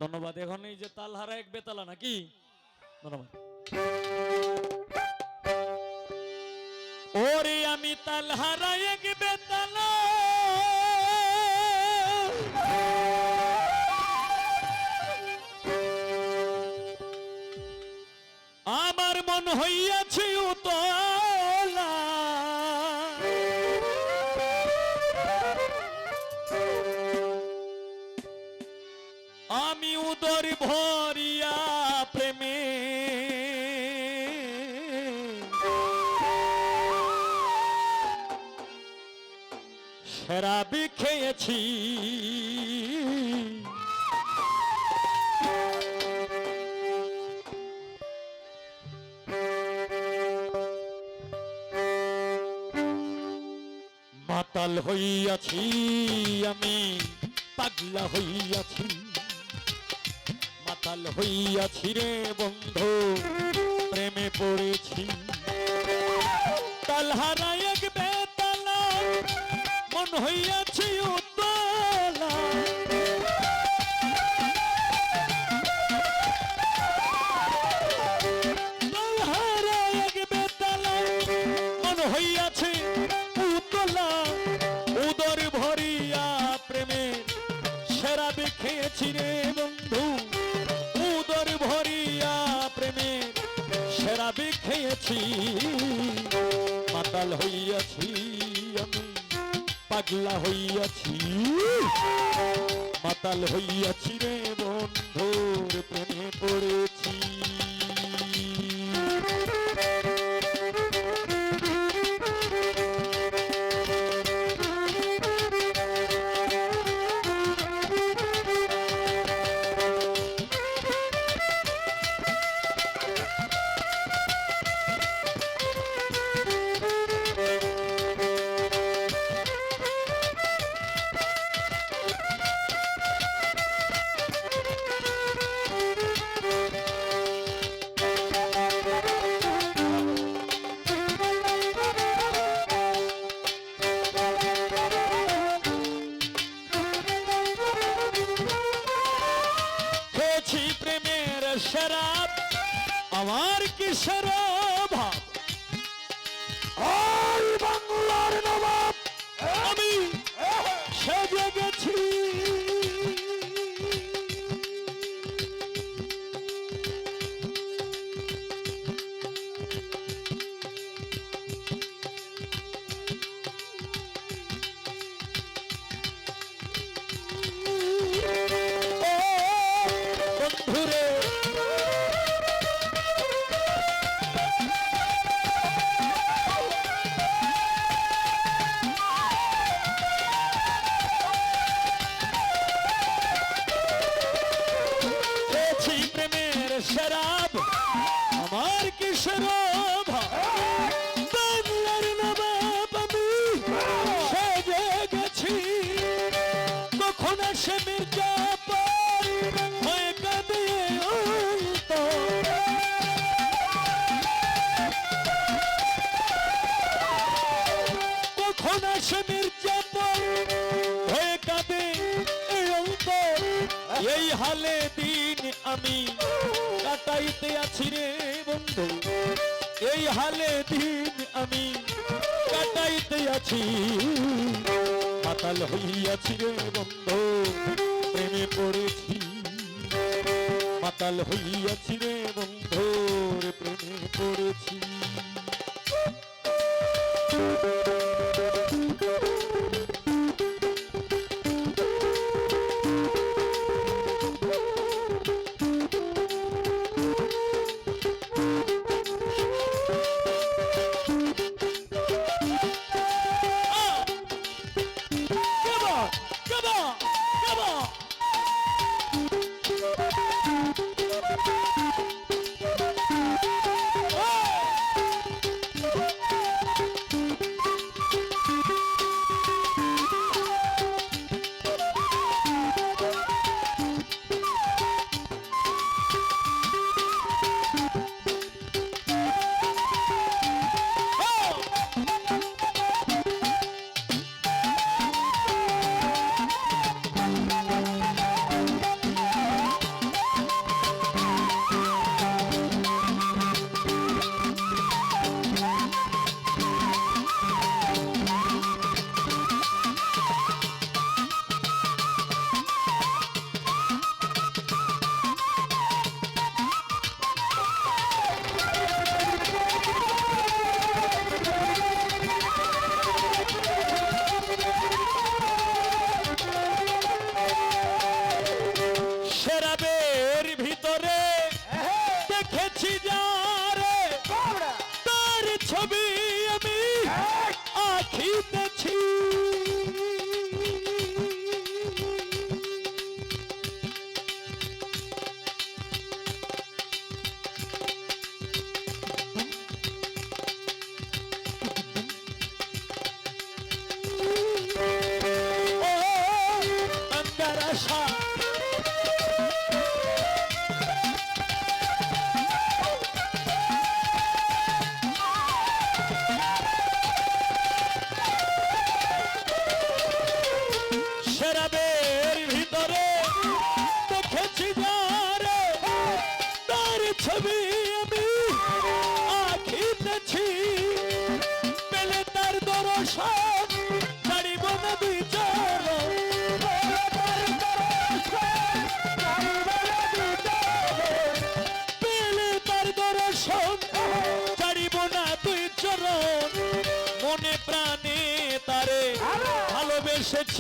ধন্যবাদ। এখন এই যে তালহারা এক বেতালা নাকি, ধন্যবাদ। ওরে আমি তালহারা এক বেতালা, আমার মন হইয়াছে উতলা, আমি উদর ভরিয়া প্রেমে শরাবি খেয়েছি, মাতাল হইয়াছি আমি, পাগলা হইয়াছি, মাতাল হইয়াছি রে বন্ধু, প্রেমে পড়েছি। তালহারা এক বেতালা, মন হইয়াছি উতলা, তালহারা এক বেতালা, মন হইয়াছে উতলা, উদর ভরিয়া প্রেমে শরাবি খেয়েছি রে বন্ধু, উদর ভরিয়া প্রেমে শরাবি খেয়েছি। মাতাল হইয়াছি আমি, পাগলা হইয়াছি, মাতাল হইয়াছি রে বন্ধুর প্রেমে পড়েছি। প্রেমের শরাব আমার কিসের ভাব, ওই বাংলার নবাব আমি সেজে গেছি। বন্ধুরে প্রেমের শরাব আমার কিসের ভাব, বাংলার নবাব আমি সেজে গেছি। কখন আসে মির্জাপুর হয়ে কাঁদে তো, কখন আসে মির্জাপুর হয়ে কাঁদে অন্তর, এই হালে দিন আমি কাটাইতে আছি রে বন্ধু, এই হালে দিন আমি কাটাইতে আছি। মাতাল হইয়াছি রে বন্ধু, প্রেমে পড়েছি, মাতাল হইয়াছি রে বন্ধুর প্রেমে পড়েছি।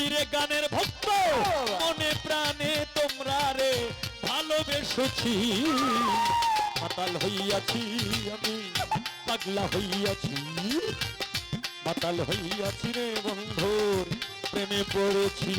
হইয়াছি রে গানের ভক্ত, মনে প্রাণে তোমরা রে ভালোবেসেছি। মাতাল হইয়াছি আমি, পাগলা হইয়াছি, মাতাল হইয়াছি রে বন্ধুর প্রেমে পড়েছি।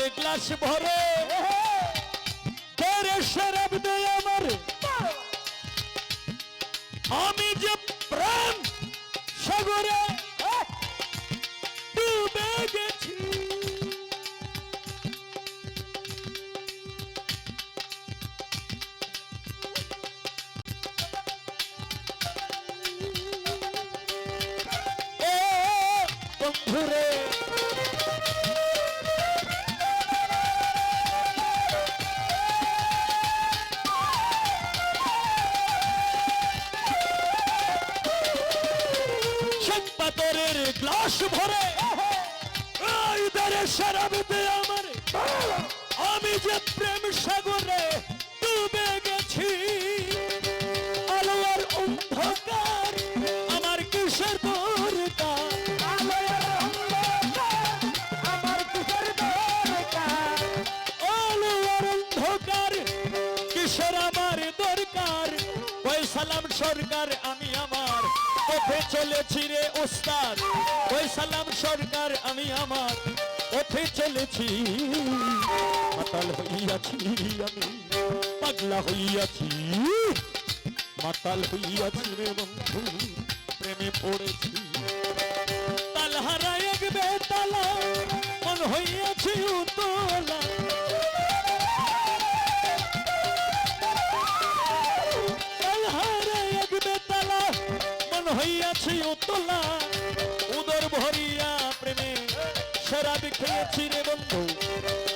গ্লাস ভরে করে শরাব দেয় আমার, আমি যে প্রেম সাগরে ডুবে গেছি। ও বন্ধুরে গ্লাস ভরে শরাব দে আমার, আমি যে প্রেম সাগরে ডুবে গেছি। আলো আর অন্ধকার আমার কিসের দরকার, আমার কিসের দরকার, আলো আর অন্ধকার কিসের আমার দরকার। ওই সালাম সরকার আমি আমার পথে চলেছি রে ওস্তাদ, ওই সালাম সরকার আমি আমার পথে চলেছি। মাতাল হইয়াছি আমি, পাগলা হইয়াছি, মাতাল হইয়াছি রে বন্ধু প্রেমে পড়েছি। তালহারা এক বেতালা মন হইয়াছি উতলা, তালহারা এক বেতালা মন হইয়াছি উতলা। উদর ভরিয়া প্রেমে শরাব খেয়েছি রে বন্ধু,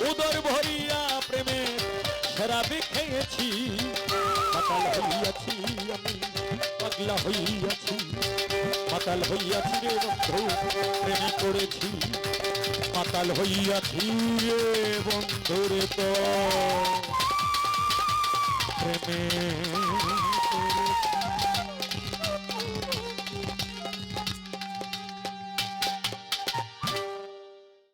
উদর ভরিয়া প্রেমে শরাব খেয়েছি। মাতাল হইয়াছি আমি, পাগলা হইয়াছি, মাতাল হইয়াছি রে বন্ধু প্রেমে পড়েছি। মাতাল হইয়াছি রে বন্ধুরে তো প্রেমে